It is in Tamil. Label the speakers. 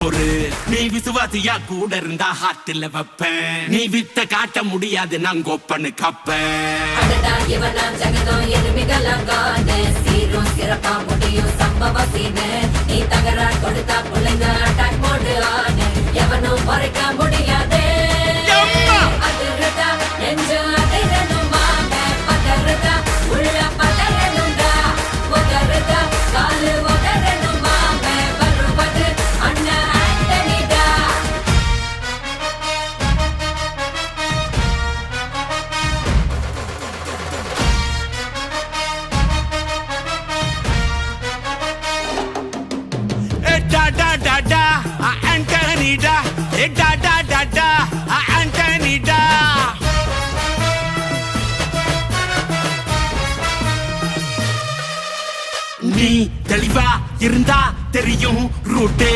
Speaker 1: பொறு. நீ விசுவாசியா கூட இருந்தா ஹார்ட்ல வைப்பேன். நீ வித்த காட்ட முடியாது நான் கோப்பனு கப்பேன்.
Speaker 2: சீரும் சிறப்பா முடியும் சம்பவ சீனு. நீ தகராறு கொடுத்தா பிள்ளைங்க அட்டாக் மோடு ஆனு. எவனும் மறைக்க முடியாது. அதிருதா நெஞ்சு அதிரணுமாங்க. பதறுதா உள்ள பதறணுண்டா. உதறுதா காலு உதறணுமாங்க. வருவது அண்ணன் ஆண்டனிடா.
Speaker 1: Antonida, Antonida. நீ தெளிவா இருந்தா தெரியும் ரூட்டே.